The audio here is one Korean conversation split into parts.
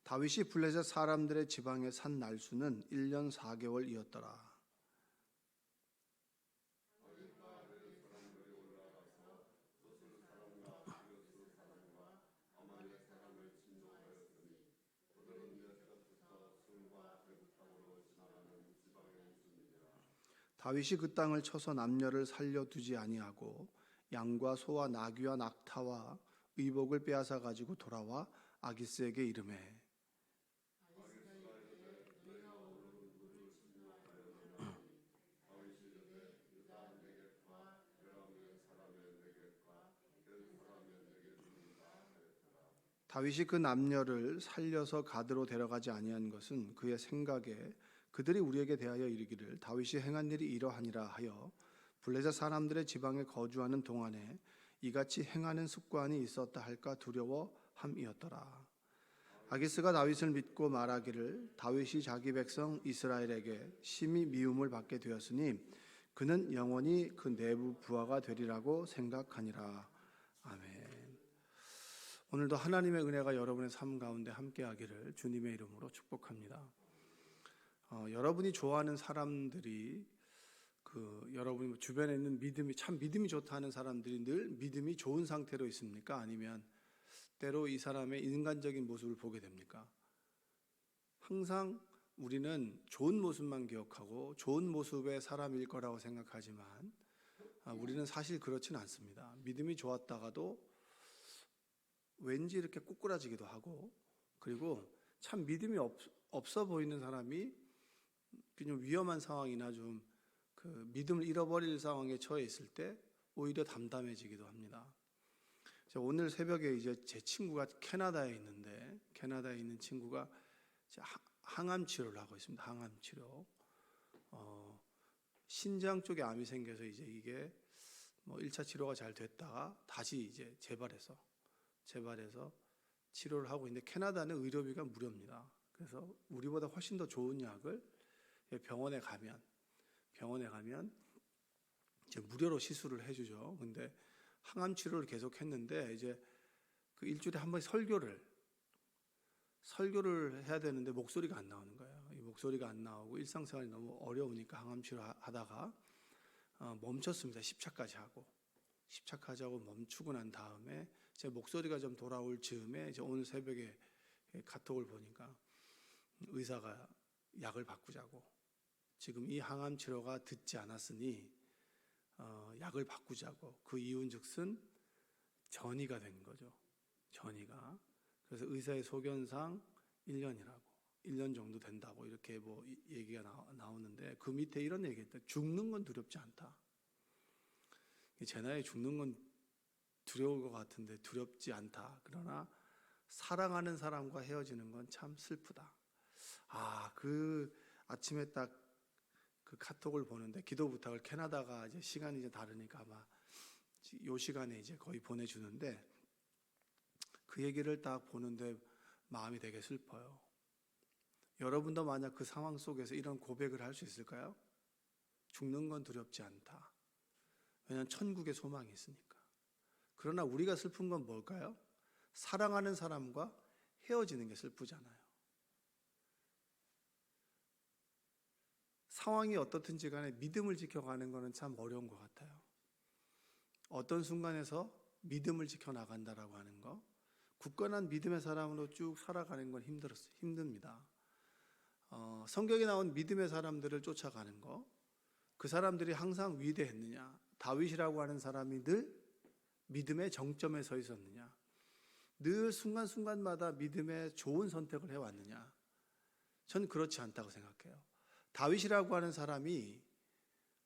다윗이 블레셋 사람들의 지방에 산 날수는 1년 4개월이었더라. 다윗이 그 땅을 쳐서 남녀를 살려두지 아니하고 양과 소와 나귀와 낙타와 의복을 빼앗아 가지고 돌아와 아기스에게 이르매. 다윗이 그 남녀를 살려서 가드로 데려가지 아니한 것은 그의 생각에 그들이 우리에게 대하여 이르기를 다윗이 행한 일이 이러하니라 하여 블레셋 사람들의 지방에 거주하는 동안에 이같이 행하는 습관이 있었다 할까 두려워함이었더라. 아기스가 다윗을 믿고 말하기를 다윗이 자기 백성 이스라엘에게 심히 미움을 받게 되었으니 그는 영원히 그 내부 부하가 되리라고 생각하니라. 아멘. 오늘도 하나님의 은혜가 여러분의 삶 가운데 함께하기를 주님의 이름으로 축복합니다. 여러분이 좋아하는 사람들이 여러분 주변에 있는 믿음이 좋다는 사람들이 늘 믿음이 좋은 상태로 있습니까? 아니면 때로 이 사람의 인간적인 모습을 보게 됩니까? 항상 우리는 좋은 모습만 기억하고 좋은 모습의 사람일 거라고 생각하지만 우리는 사실 그렇지는 않습니다. 믿음이 좋았다가도 왠지 이렇게 꼬꾸라지기도 하고, 그리고 참 믿음이 없어 보이는 사람이 그냥 위험한 상황이나 좀 믿음을 잃어버릴 상황에 처해 있을 때 오히려 담담해지기도 합니다. 오늘 새벽에 이제 제 친구가 캐나다에 있는 친구가 항암 치료를 하고 있습니다. 항암 치료. 신장 쪽에 암이 생겨서 이제 이게 1차 치료가 잘 됐다가 다시 이제 재발해서 치료를 하고 있는데 캐나다는 의료비가 무료입니다. 그래서 우리보다 훨씬 더 좋은 약을 병원에 가면 이제 무료로 시술을 해주죠. 근데 항암 치료를 계속 했는데 이제 그 일주일에 한 번 설교를 해야 되는데 목소리가 안 나오는 거예요. 이 목소리가 안 나오고 일상생활이 너무 어려우니까 항암 치료 하다가 멈췄습니다. 10차까지 하고 멈추고 난 다음에 제 목소리가 좀 돌아올 즈음에 이제 오늘 새벽에 카톡을 보니까 의사가 약을 바꾸자고, 지금 이 항암 치료가 듣지 않았으니 약을 바꾸자고. 그 이유는즉슨 전이가 된 거죠. 전이가. 그래서 의사의 소견상 1년 정도 된다고 이렇게 얘기가 나오는데 그 밑에 이런 얘기했다. 죽는 건 두렵지 않다. 제 나이에 죽는 건 두려울 것 같은데 두렵지 않다. 그러나 사랑하는 사람과 헤어지는 건 참 슬프다. 그 아침에 딱 그 카톡을 보는데, 기도 부탁을, 캐나다가 이제 시간이 이제 다르니까 아마 요 시간에 이제 거의 보내주는데 그 얘기를 딱 보는데 마음이 되게 슬퍼요. 여러분도 만약 그 상황 속에서 이런 고백을 할 수 있을까요? 죽는 건 두렵지 않다. 왜냐하면 천국에 소망이 있으니까. 그러나 우리가 슬픈 건 뭘까요? 사랑하는 사람과 헤어지는 게 슬프잖아요. 상황이 어떻든지 간에 믿음을 지켜가는 것은 참 어려운 것 같아요. 어떤 순간에서 믿음을 지켜나간다라고 하는 거, 굳건한 믿음의 사람으로 쭉 살아가는 건 힘듭니다. 성경에 나온 믿음의 사람들을 쫓아가는 거, 그 사람들이 항상 위대했느냐? 다윗이라고 하는 사람이 늘 믿음의 정점에 서 있었느냐? 늘 순간순간마다 믿음의 좋은 선택을 해왔느냐? 전 그렇지 않다고 생각해요. 다윗이라고 하는 사람이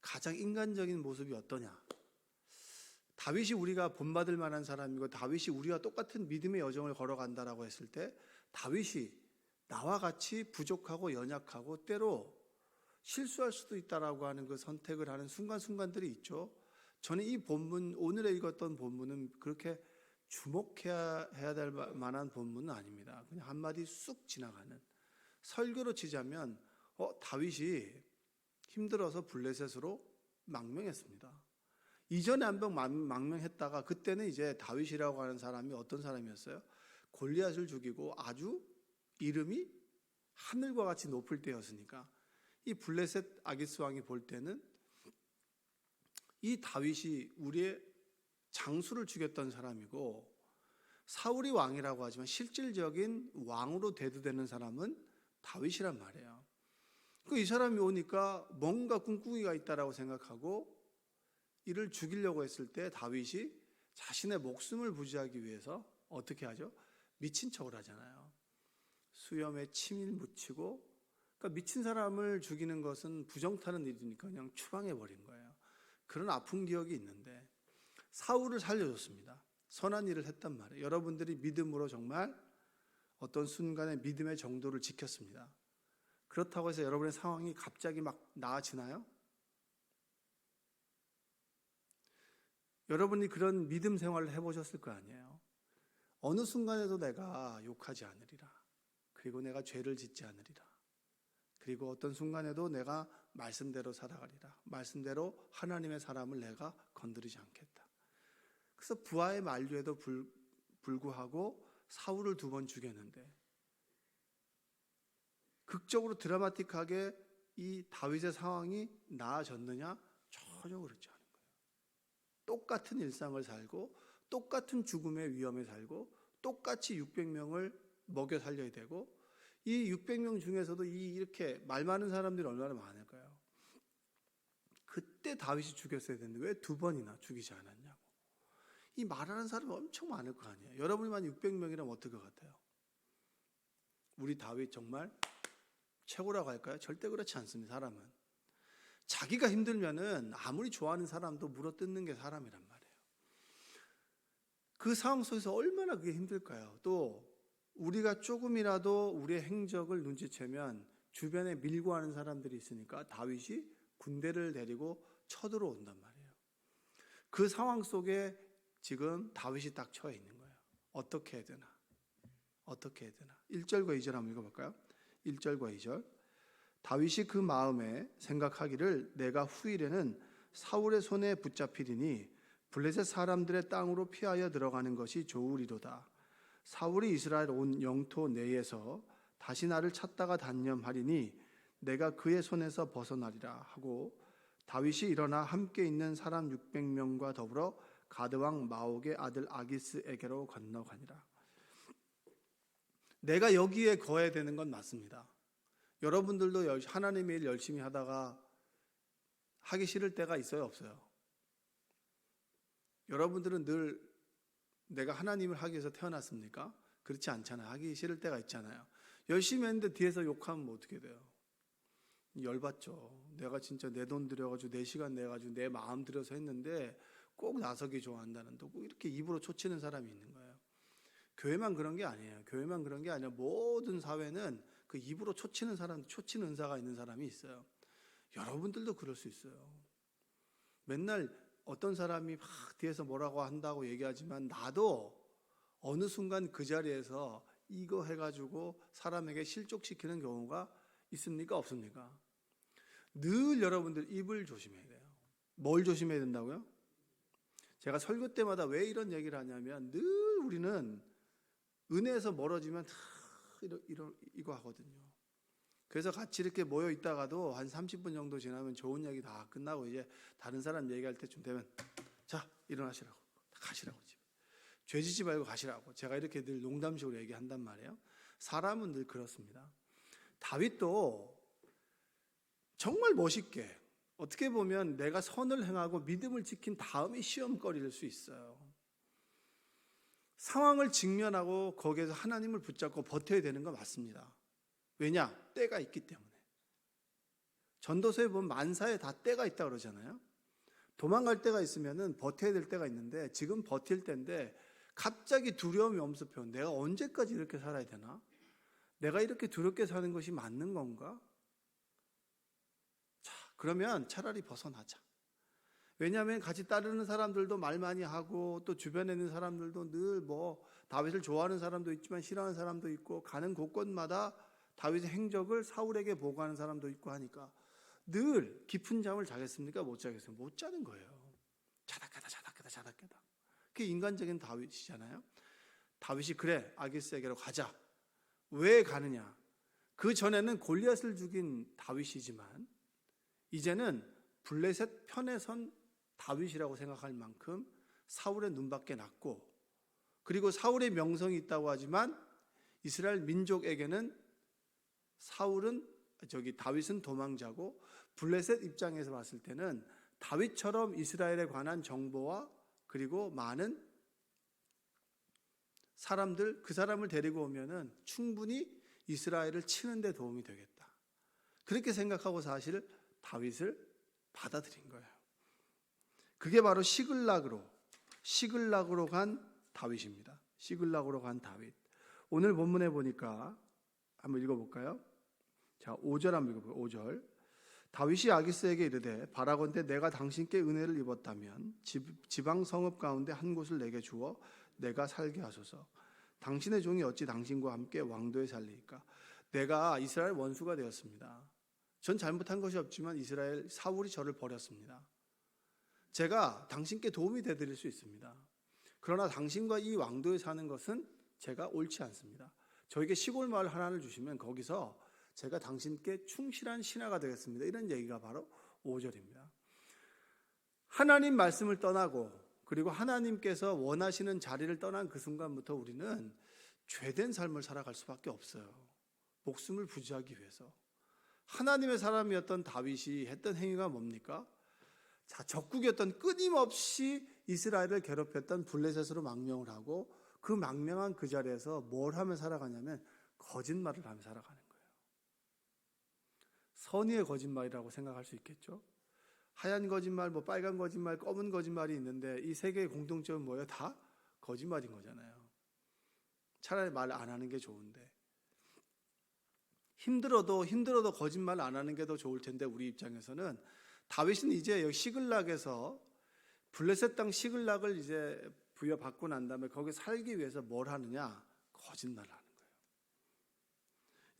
가장 인간적인 모습이 어떠냐? 다윗이 우리가 본받을 만한 사람이고 다윗이 우리와 똑같은 믿음의 여정을 걸어간다라고 했을 때 다윗이 나와 같이 부족하고 연약하고 때로 실수할 수도 있다라고 하는 그 선택을 하는 순간순간들이 있죠. 저는 이 본문, 오늘에 읽었던 본문은 그렇게 주목해야 될 만한 본문은 아닙니다. 그냥 한마디 쑥 지나가는, 설교로 치자면 다윗이 힘들어서 블레셋으로 망명했습니다. 이전에 한 번 망명했다가 그때는 이제 다윗이라고 하는 사람이 어떤 사람이었어요? 골리앗을 죽이고 아주 이름이 하늘과 같이 높을 때였으니까 이 블레셋 아기스 왕이 볼 때는 이 다윗이 우리의 장수를 죽였던 사람이고 사울이 왕이라고 하지만 실질적인 왕으로 대두되는 사람은 다윗이란 말이에요. 이 사람이 오니까 뭔가 꿍꿍이가 있다라고 생각하고 이를 죽이려고 했을 때 다윗이 자신의 목숨을 부지하기 위해서 어떻게 하죠? 미친 척을 하잖아요. 수염에 침을 묻히고, 그러니까 미친 사람을 죽이는 것은 부정타는 일이니까 그냥 추방해버린 거예요. 그런 아픈 기억이 있는데 사울을 살려줬습니다. 선한 일을 했단 말이에요. 여러분들이 믿음으로 정말 어떤 순간에 믿음의 정도를 지켰습니다. 그렇다고 해서 여러분의 상황이 갑자기 막 나아지나요? 여러분이 그런 믿음 생활을 해보셨을 거 아니에요. 어느 순간에도 내가 욕하지 않으리라. 그리고 내가 죄를 짓지 않으리라. 그리고 어떤 순간에도 내가 말씀대로 살아가리라. 말씀대로 하나님의 사람을 내가 건드리지 않겠다. 그래서 부하의 만류에도 불구하고 사울을 2번 죽였는데 극적으로 드라마틱하게 이 다윗의 상황이 나아졌느냐? 전혀 그렇지 않은 거예요. 똑같은 일상을 살고 똑같은 죽음의 위험에 살고 똑같이 600명을 먹여 살려야 되고 이 600명 중에서도 이렇게 말 많은 사람들이 얼마나 많을까요? 그때 다윗이 죽였어야 되는데 왜 2번이나 죽이지 않았냐고. 이 말하는 사람이 엄청 많을 거 아니에요. 여러분만 600명이라면 어떨 것 같아요? 우리 다윗 정말 최고라고 할까요? 절대 그렇지 않습니다. 사람은 자기가 힘들면은 아무리 좋아하는 사람도 물어뜯는 게 사람이란 말이에요. 그 상황 속에서 얼마나 그게 힘들까요? 또 우리가 조금이라도 우리의 행적을 눈치채면 주변에 밀고 하는 사람들이 있으니까 다윗이 군대를 데리고 쳐들어온단 말이에요. 그 상황 속에 지금 다윗이 딱 처해 있는 거예요. 어떻게 해야 되나? 어떻게 해야 되나? 1절과 2절 한번 읽어볼까요? 1절과 2절. 다윗이 그 마음에 생각하기를 내가 후일에는 사울의 손에 붙잡히리니 블레셋 사람들의 땅으로 피하여 들어가는 것이 좋으리로다. 사울이 이스라엘 온 영토 내에서 다시 나를 찾다가 단념하리니 내가 그의 손에서 벗어나리라 하고 다윗이 일어나 함께 있는 사람 600명과 더불어 가드왕 마옥의 아들 아기스에게로 건너가니라. 내가 여기에 거해야 되는 건 맞습니다. 여러분들도 하나님의 일 열심히 하다가 하기 싫을 때가 있어요, 없어요? 여러분들은 늘 내가 하나님을 하기 위해서 태어났습니까? 그렇지 않잖아요. 하기 싫을 때가 있잖아요. 열심히 했는데 뒤에서 욕하면 뭐 어떻게 돼요? 열받죠. 내가 진짜 내 돈 들여가지고 내 시간 내가지고 내 마음 들여서 했는데 꼭 나서기 좋아한다는데 꼭 이렇게 입으로 초치는 사람이 있는 거예요. 교회만 그런 게 아니에요. 교회만 그런 게 아니라 모든 사회는 그 입으로 초치는 사람, 초치는 은사가 있는 사람이 있어요. 여러분들도 그럴 수 있어요. 맨날 어떤 사람이 막 뒤에서 뭐라고 한다고 얘기하지만 나도 어느 순간 그 자리에서 이거 해가지고 사람에게 실족시키는 경우가 있습니까? 없습니까? 늘 여러분들 입을 조심해야 돼요. 뭘 조심해야 된다고요? 제가 설교 때마다 왜 이런 얘기를 하냐면 늘 우리는 은혜에서 멀어지면 이거 하거든요. 그래서 같이 이렇게 모여 있다가도 한 30분 정도 지나면 좋은 얘기 다 끝나고 이제 다른 사람 얘기할 때쯤 되면 자 일어나시라고 가시라고 집에 죄 짓지 말고 가시라고 제가 이렇게 늘 농담식으로 얘기한단 말이에요. 사람은 늘 그렇습니다. 다윗도 정말 멋있게 어떻게 보면 내가 선을 행하고 믿음을 지킨 다음에 시험거리일 수 있어요. 상황을 직면하고 거기에서 하나님을 붙잡고 버텨야 되는 거 맞습니다. 왜냐? 때가 있기 때문에. 전도서에 보면 만사에 다 때가 있다고 그러잖아요. 도망갈 때가 있으면 버텨야 될 때가 있는데 지금 버틸 때인데 갑자기 두려움이 엄습해요. 내가 언제까지 이렇게 살아야 되나? 내가 이렇게 두렵게 사는 것이 맞는 건가? 자, 그러면 차라리 벗어나자. 왜냐하면 같이 따르는 사람들도 말 많이 하고 또 주변에 있는 사람들도 늘 뭐 다윗을 좋아하는 사람도 있지만 싫어하는 사람도 있고 가는 곳곳마다 다윗의 행적을 사울에게 보고하는 사람도 있고 하니까 늘 깊은 잠을 자겠습니까? 못 자겠어요? 못 자는 거예요. 자닥깨다. 그게 인간적인 다윗이잖아요. 다윗이 그래 아기스에게로 가자. 왜 가느냐? 그 전에는 골리앗을 죽인 다윗이지만 이제는 블레셋 편에 선 다윗이라고 생각할 만큼 사울의 눈밖에 났고, 그리고 사울의 명성이 있다고 하지만 이스라엘 민족에게는 다윗은 도망자고, 블레셋 입장에서 봤을 때는 다윗처럼 이스라엘에 관한 정보와 그리고 많은 사람들, 그 사람을 데리고 오면은 충분히 이스라엘을 치는 데 도움이 되겠다. 그렇게 생각하고 사실 다윗을 받아들인 거예요. 그게 바로 시글락으로 간 다윗입니다. 시글락으로 간 다윗. 오늘 본문에 보니까 한번 읽어볼까요? 자, 5절 한번 읽어볼까요? 5절. 다윗이 아기스에게 이르되 바라건대 내가 당신께 은혜를 입었다면 지방 성읍 가운데 한 곳을 내게 주어 내가 살게 하소서. 당신의 종이 어찌 당신과 함께 왕도에 살리까? 내가 이스라엘 원수가 되었습니다. 전 잘못한 것이 없지만 이스라엘 사울이 저를 버렸습니다. 제가 당신께 도움이 되드릴 수 있습니다. 그러나 당신과 이 왕도에 사는 것은 제가 옳지 않습니다. 저에게 시골 마을 하나를 주시면 거기서 제가 당신께 충실한 신하가 되겠습니다. 이런 얘기가 바로 5절입니다. 하나님 말씀을 떠나고 그리고 하나님께서 원하시는 자리를 떠난 그 순간부터 우리는 죄된 삶을 살아갈 수밖에 없어요. 목숨을 부지하기 위해서. 하나님의 사람이었던 다윗이 했던 행위가 뭡니까? 자, 적국이었던, 끊임없이 이스라엘을 괴롭혔던 블레셋으로 망명을 하고, 그 망명한 그 자리에서 뭘 하며 살아가냐면 거짓말을 하며 살아가는 거예요. 선의의 거짓말이라고 생각할 수 있겠죠. 하얀 거짓말, 빨간 거짓말, 검은 거짓말이 있는데 이 세 개의 공통점은 뭐예요? 다 거짓말인 거잖아요. 차라리 말 안 하는 게 좋은데, 힘들어도 거짓말 안 하는 게 더 좋을 텐데, 우리 입장에서는 다윗은 이제 여기 시글락에서 블레셋 땅 시글락을 이제 부여받고 난 다음에 거기 살기 위해서 뭘 하느냐? 거짓말을 하는 거예요.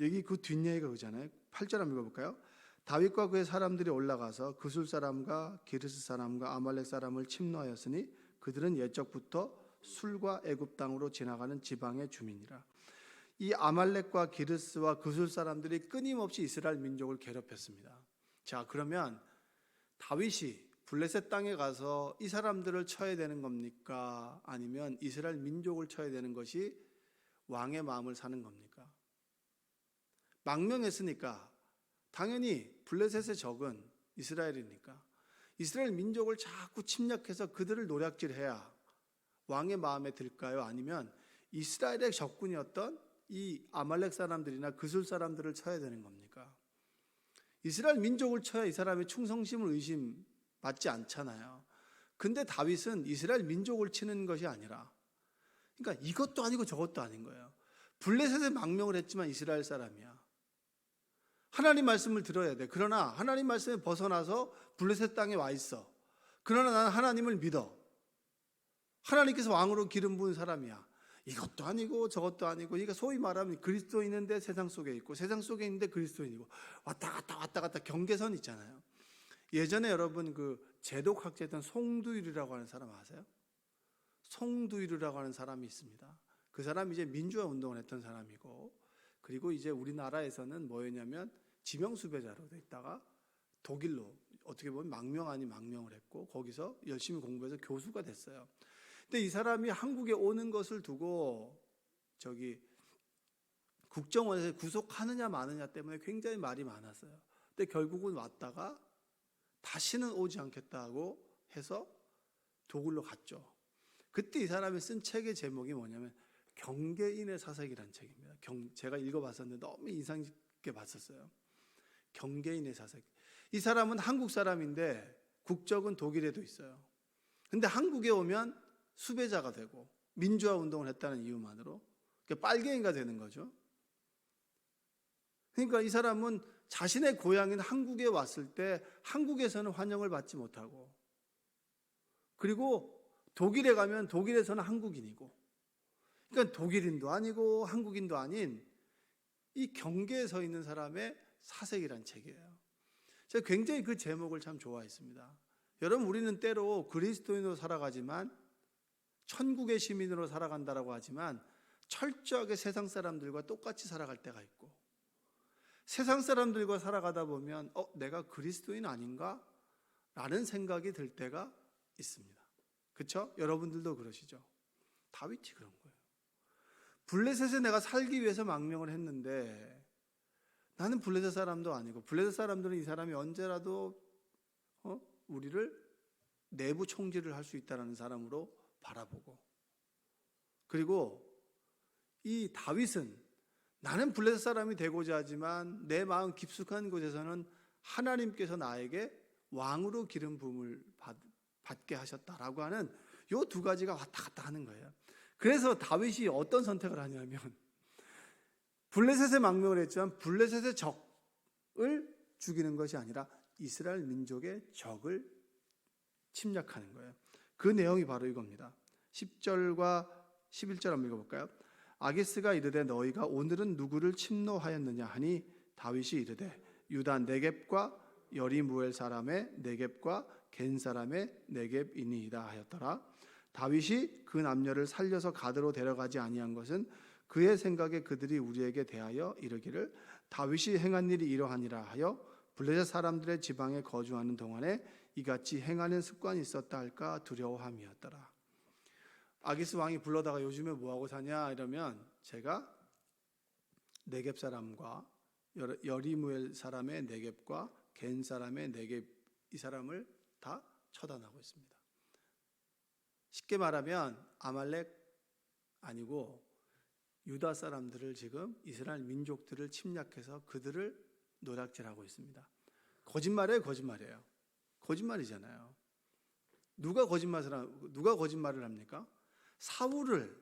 여기 그 뒷얘기가 그잖아요. 8절 한번 읽어볼까요? 다윗과 그의 사람들이 올라가서 그술 사람과 기르스 사람과 아말렉 사람을 침노하였으니 그들은 옛적부터 술과 애굽 땅으로 지나가는 지방의 주민이라. 이 아말렉과 기르스와 그술 사람들이 끊임없이 이스라엘 민족을 괴롭혔습니다. 자, 그러면 다윗이 블레셋 땅에 가서 이 사람들을 쳐야 되는 겁니까? 아니면 이스라엘 민족을 쳐야 되는 것이 왕의 마음을 사는 겁니까? 망명했으니까 당연히 블레셋의 적은 이스라엘이니까 이스라엘 민족을 자꾸 침략해서 그들을 노략질해야 왕의 마음에 들까요? 아니면 이스라엘의 적군이었던 이 아말렉 사람들이나 그술 사람들을 쳐야 되는 겁니까? 이스라엘 민족을 쳐야 이 사람의 충성심을 의심받지 않잖아요. 근데 다윗은 이스라엘 민족을 치는 것이 아니라, 그러니까 이것도 아니고 저것도 아닌 거예요. 블레셋에 망명을 했지만 이스라엘 사람이야. 하나님 말씀을 들어야 돼. 그러나 하나님 말씀에 벗어나서 블레셋 땅에 와 있어. 그러나 나는 하나님을 믿어. 하나님께서 왕으로 기름 부은 사람이야. 이것도 아니고 저것도 아니고, 그러니까 소위 말하면 그리스도인인데 세상 속에 있고 세상 속에 있는데 그리스도인이고, 왔다 갔다 경계선 있잖아요. 예전에 여러분 그 제독학자였던 송두일이라고 하는 사람 아세요? 송두일이라고 하는 사람이 있습니다. 그 사람이 이제 민주화 운동을 했던 사람이고, 그리고 이제 우리나라에서는 뭐였냐면 지명수배자로 돼 있다가 독일로 어떻게 보면 망명 아닌 망명을 했고, 거기서 열심히 공부해서 교수가 됐어요. 근데 이 사람이 한국에 오는 것을 두고 국정원에서 구속하느냐 마느냐 때문에 굉장히 말이 많았어요. 근데 결국은 왔다가 다시는 오지 않겠다고 해서 독일로 갔죠. 그때 이 사람이 쓴 책의 제목이 뭐냐면 경계인의 사색이라는 책입니다. 제가 읽어봤었는데 너무 인상 깊게 봤었어요. 경계인의 사색. 이 사람은 한국 사람인데 국적은 독일에도 있어요. 근데 한국에 오면 수배자가 되고 민주화 운동을 했다는 이유만으로 빨갱이가 되는 거죠. 그러니까 이 사람은 자신의 고향인 한국에 왔을 때 한국에서는 환영을 받지 못하고, 그리고 독일에 가면 독일에서는 한국인이고, 그러니까 독일인도 아니고 한국인도 아닌 이 경계에 서 있는 사람의 사색이란 책이에요. 제가 굉장히 그 제목을 참 좋아했습니다. 여러분, 우리는 때로 그리스도인으로 살아가지만, 천국의 시민으로 살아간다라고 하지만 철저하게 세상 사람들과 똑같이 살아갈 때가 있고, 세상 사람들과 살아가다 보면 내가 그리스도인 아닌가? 라는 생각이 들 때가 있습니다. 그렇죠? 여러분들도 그러시죠? 다윗이 그런 거예요. 블레셋에 내가 살기 위해서 망명을 했는데 나는 블레셋 사람도 아니고, 블레셋 사람들은 이 사람이 언제라도 우리를 내부 총질을 할 수 있다는 사람으로 바라보고, 그리고 이 다윗은 나는 블레셋 사람이 되고자 하지만 내 마음 깊숙한 곳에서는 하나님께서 나에게 왕으로 기름 부음을 받게 하셨다라고 하는 이 두 가지가 왔다 갔다 하는 거예요. 그래서 다윗이 어떤 선택을 하냐면, 블레셋에 망명을 했지만 블레셋의 적을 죽이는 것이 아니라 이스라엘 민족의 적을 침략하는 거예요. 그 내용이 바로 이겁니다. 10절과 11절 한번 읽어볼까요? 아기스가 이르되 너희가 오늘은 누구를 침노하였느냐 하니 다윗이 이르되 유다 네겝과 여리무엘 사람의 네겝과 겐 사람의 네겝이니이다 하였더라. 다윗이 그 남녀를 살려서 가드로 데려가지 아니한 것은 그의 생각에 그들이 우리에게 대하여 이르기를 다윗이 행한 일이 이러하니라 하여 블레셋 사람들의 지방에 거주하는 동안에 이같이 행하는 습관이 있었다 할까 두려워함이었더라. 아기스 왕이 불러다가 요즘에 뭐하고 사냐 이러면, 제가 네겝 사람과 여리무엘 사람의 네겝과 겐 사람의 네겝, 이 사람을 다 처단하고 있습니다. 쉽게 말하면 아말렉 아니고 유다 사람들을 지금 이스라엘 민족들을 침략해서 그들을 노략질하고 있습니다. 거짓말이에요. 거짓말이잖아요. 누가 거짓말을 합니까? 사울을,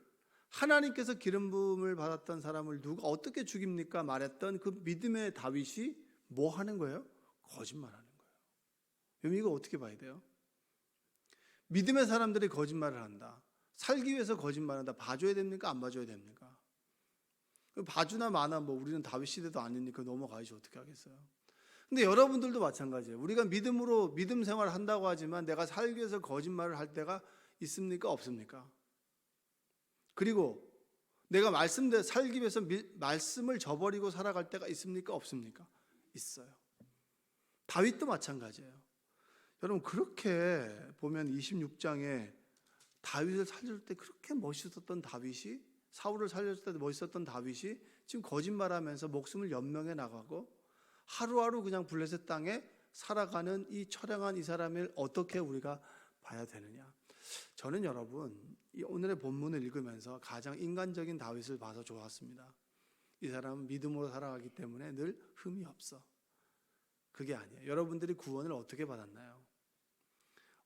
하나님께서 기름 부음을 받았던 사람을 누가 어떻게 죽입니까? 말했던 그 믿음의 다윗이 뭐 하는 거예요? 거짓말하는 거예요. 여러분, 이거 어떻게 봐야 돼요? 믿음의 사람들이 거짓말을 한다. 살기 위해서 거짓말한다. 봐줘야 됩니까? 안 봐줘야 됩니까? 봐주나 마나 우리는 다윗 시대도 아니니까 넘어가야지 어떻게 하겠어요. 근데 여러분들도 마찬가지예요. 우리가 믿음 생활을 한다고 하지만 내가 살기 위해서 거짓말을 할 때가 있습니까? 없습니까? 그리고 내가 살기 위해서 말씀을 저버리고 살아갈 때가 있습니까? 없습니까? 있어요. 다윗도 마찬가지예요. 여러분, 그렇게 보면 26장에 다윗을 살릴 때 그렇게 멋있었던 다윗이, 사울을 살렸을 때 멋있었던 다윗이 지금 거짓말하면서 목숨을 연명해 나가고 하루하루 그냥 블레셋 땅에 살아가는 이 처량한 이 사람을 어떻게 우리가 봐야 되느냐. 저는 여러분, 이 오늘의 본문을 읽으면서 가장 인간적인 다윗을 봐서 좋았습니다. 이 사람은 믿음으로 살아가기 때문에 늘 흠이 없어. 그게 아니에요. 여러분들이 구원을 어떻게 받았나요?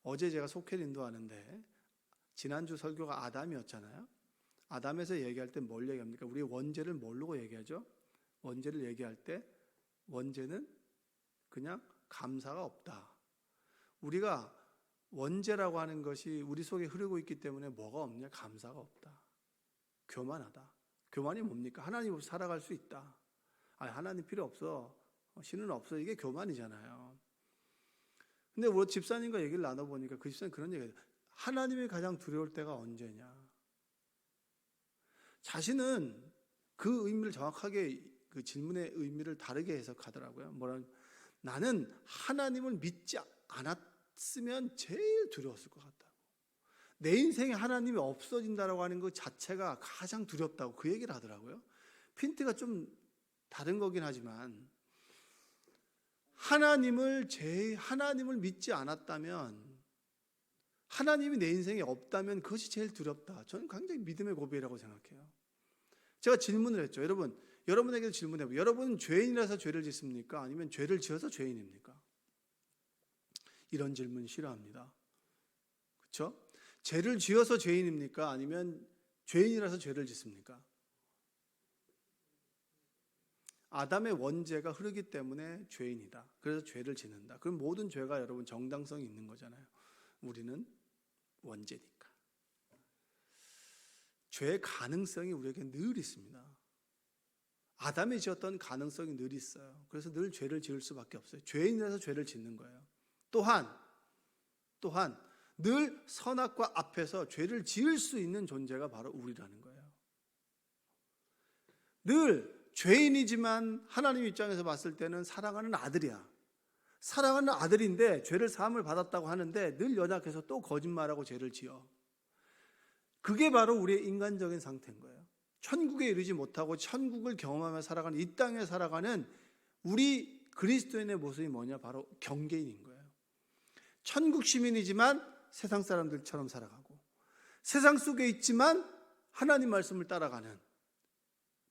어제 제가 속회를 인도하는데 지난주 설교가 아담이었잖아요. 아담에서 얘기할 때 뭘 얘기합니까? 우리 원죄를 모르고 얘기하죠. 원죄를 얘기할 때 원죄는 그냥 감사가 없다. 우리가 원죄라고 하는 것이 우리 속에 흐르고 있기 때문에 뭐가 없냐? 감사가 없다. 교만하다. 교만이 뭡니까? 하나님 없이 살아갈 수 있다. 하나님 필요 없어. 신은 없어. 이게 교만이잖아요. 근데 우리 집사님과 얘기를 나눠보니까 그 집사님 그런 얘기해요. 하나님이 가장 두려울 때가 언제냐? 자신은 그 의미를 정확하게, 그 질문의 의미를 다르게 해석하더라고요. 나는 하나님을 믿지 않았으면 제일 두려웠을 것 같다고. 내 인생에 하나님이 없어진다라고 하는 것 자체가 가장 두렵다고 그 얘기를 하더라고요. 핀트가 좀 다른 거긴 하지만, 하나님을 믿지 않았다면, 하나님이 내 인생에 없다면 그것이 제일 두렵다. 저는 굉장히 믿음의 고백이라고 생각해요. 제가 질문을 했죠. 여러분에게도 질문해보세요. 여러분은 죄인이라서 죄를 짓습니까? 아니면 죄를 지어서 죄인입니까? 이런 질문 싫어합니다. 그렇죠? 죄를 지어서 죄인입니까? 아니면 죄인이라서 죄를 짓습니까? 아담의 원죄가 흐르기 때문에 죄인이다. 그래서 죄를 짓는다. 그럼 모든 죄가 여러분 정당성이 있는 거잖아요. 우리는 원죄니까. 죄의 가능성이 우리에게 늘 있습니다. 아담이 지었던 가능성이 늘 있어요. 그래서 늘 죄를 지을 수밖에 없어요. 죄인이라서 죄를 짓는 거예요. 또한 늘 선악과 앞에서 죄를 지을 수 있는 존재가 바로 우리라는 거예요. 늘 죄인이지만 하나님 입장에서 봤을 때는 사랑하는 아들이야. 사랑하는 아들인데 죄를 사함을 받았다고 하는데 늘 연약해서 또 거짓말하고 죄를 지어. 그게 바로 우리의 인간적인 상태인 거예요. 천국에 이르지 못하고 천국을 경험하며 살아가는, 이 땅에 살아가는 우리 그리스도인의 모습이 뭐냐? 바로 경계인인 거예요. 천국 시민이지만 세상 사람들처럼 살아가고, 세상 속에 있지만 하나님 말씀을 따라가는,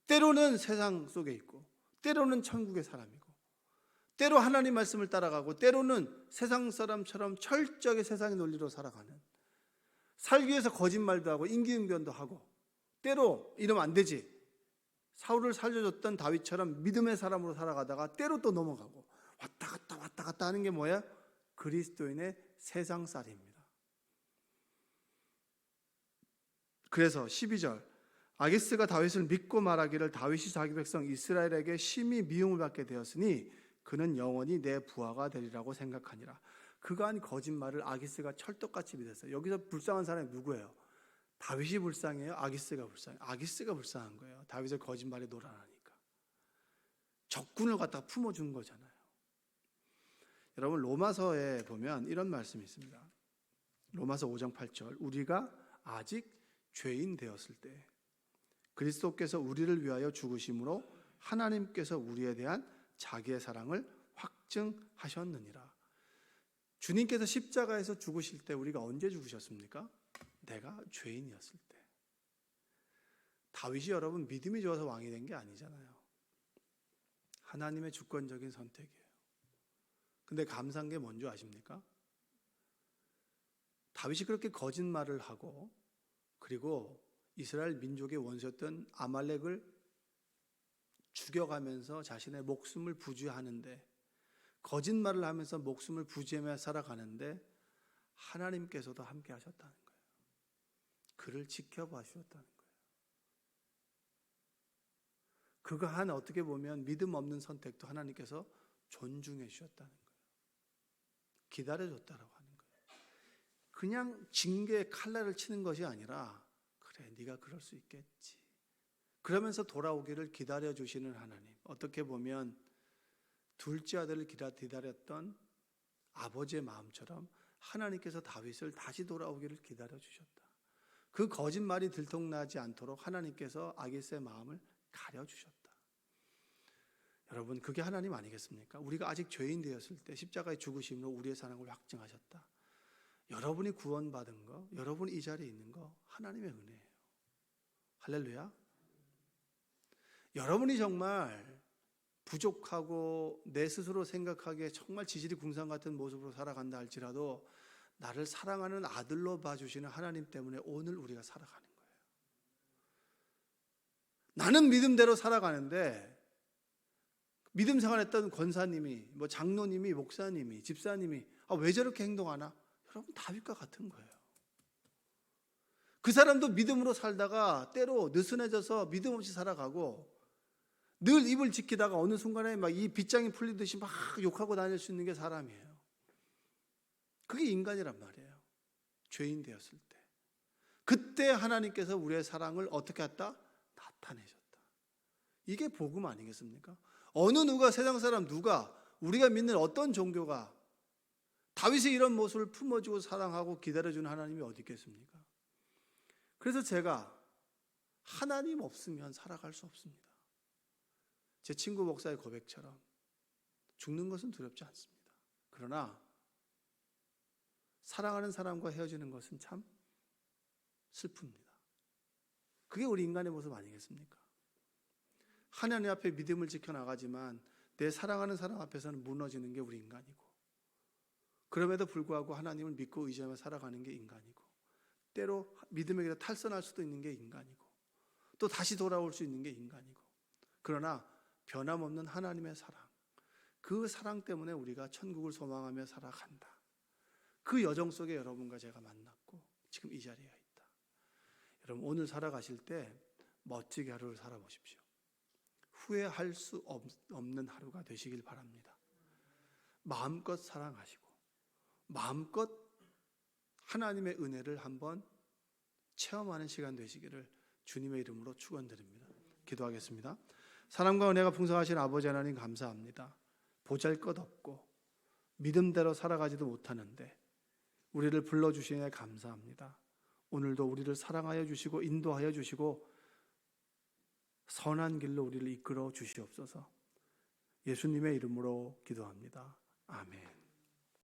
때로는 세상 속에 있고 때로는 천국의 사람이고, 때로 하나님 말씀을 따라가고 때로는 세상 사람처럼 철저하게 세상의 논리로 살아가는, 살기 위해서 거짓말도 하고 임기응변도 하고, 때로 이러면 안 되지, 사울을 살려줬던 다윗처럼 믿음의 사람으로 살아가다가 때로 또 넘어가고, 왔다 갔다 하는 게 뭐야? 그리스도인의 세상살이입니다. 그래서 12절, 아기스가 다윗을 믿고 말하기를 다윗이 자기 백성 이스라엘에게 심히 미움을 받게 되었으니 그는 영원히 내 부하가 되리라고 생각하니라. 그가 한 거짓말을 아기스가 철떡같이 믿었어요. 여기서 불쌍한 사람이 누구예요? 다윗이 불쌍해요? 아기스가 불쌍해요? 아기스가 불쌍한 거예요. 다윗의 거짓말에 노란하니까. 적군을 갖다가 품어준 거잖아요. 여러분, 로마서에 보면 이런 말씀이 있습니다. 로마서 5장 8절, 우리가 아직 죄인 되었을 때 그리스도께서 우리를 위하여 죽으심으로 하나님께서 우리에 대한 자기의 사랑을 확증하셨느니라. 주님께서 십자가에서 죽으실 때 우리가 언제 죽으셨습니까? 내가 죄인이었을 때. 다윗이 여러분 믿음이 좋아서 왕이 된 게 아니잖아요. 하나님의 주권적인 선택이에요. 근데 감사한 게 뭔지 아십니까? 다윗이 그렇게 거짓말을 하고, 그리고 이스라엘 민족의 원수였던 아말렉을 죽여가면서 자신의 목숨을 부지하는데, 거짓말을 하면서 목숨을 부지하며 살아가는데 하나님께서도 함께 하셨다는 거예요. 그를 지켜봐 주셨다는 거예요. 그가 한, 어떻게 보면 믿음 없는 선택도 하나님께서 존중해 주셨다는 거예요. 기다려 줬다라고 하는 거예요. 그냥 징계의 칼날을 치는 것이 아니라, 그래 네가 그럴 수 있겠지, 그러면서 돌아오기를 기다려 주시는 하나님. 어떻게 보면 둘째 아들을 기다렸던 아버지의 마음처럼 하나님께서 다윗을 다시 돌아오기를 기다려 주셨다. 그 거짓말이 들통나지 않도록 하나님께서 아기스의 마음을 가려 주셨다. 여러분, 그게 하나님 아니겠습니까? 우리가 아직 죄인 되었을 때 십자가의 죽으심으로 우리의 사랑을 확증하셨다. 여러분이 구원받은 거, 여러분이 이 자리에 있는 거 하나님의 은혜예요. 할렐루야. 여러분이 정말 부족하고 내 스스로 생각하기에 정말 지질이 궁상 같은 모습으로 살아간다 할지라도 나를 사랑하는 아들로 봐주시는 하나님 때문에 오늘 우리가 살아가는 거예요. 나는 믿음대로 살아가는데 믿음 생활했던 권사님이, 장로님이, 목사님이, 집사님이 왜 저렇게 행동하나? 여러분, 다윗과 같은 거예요. 그 사람도 믿음으로 살다가 때로 느슨해져서 믿음 없이 살아가고, 늘 입을 지키다가 어느 순간에 막 이 빗장이 풀리듯이 막 욕하고 다닐 수 있는 게 사람이에요. 그게 인간이란 말이에요. 죄인 되었을 때. 그때 하나님께서 우리의 사랑을 어떻게 했다? 나타내셨다. 이게 복음 아니겠습니까? 어느 누가, 세상 사람 누가, 우리가 믿는 어떤 종교가 다윗의 이런 모습을 품어주고 사랑하고 기다려주는 하나님이 어디 있겠습니까? 그래서 제가 하나님 없으면 살아갈 수 없습니다. 제 친구 목사의 고백처럼 죽는 것은 두렵지 않습니다. 그러나 사랑하는 사람과 헤어지는 것은 참 슬픕니다. 그게 우리 인간의 모습 아니겠습니까? 하나님 앞에 믿음을 지켜나가지만 내 사랑하는 사람 앞에서는 무너지는 게 우리 인간이고, 그럼에도 불구하고 하나님을 믿고 의지하며 살아가는 게 인간이고, 때로 믿음에 길에 탈선할 수도 있는 게 인간이고, 또 다시 돌아올 수 있는 게 인간이고, 그러나 변함없는 하나님의 사랑, 그 사랑 때문에 우리가 천국을 소망하며 살아간다. 그 여정 속에 여러분과 제가 만났고 지금 이 자리에 있다. 여러분, 오늘 살아가실 때 멋지게 하루를 살아보십시오. 후회할 수 없는 하루가 되시길 바랍니다. 마음껏 사랑하시고 마음껏 하나님의 은혜를 한번 체험하는 시간 되시기를 주님의 이름으로 축원드립니다. 기도하겠습니다. 사랑과 은혜가 풍성하신 아버지 하나님 감사합니다. 보잘것없고 믿음대로 살아가지도 못하는데 우리를 불러주시니 감사합니다. 오늘도 우리를 사랑하여 주시고 인도하여 주시고 선한 길로 우리를 이끌어 주시옵소서. 예수님의 이름으로 기도합니다. 아멘.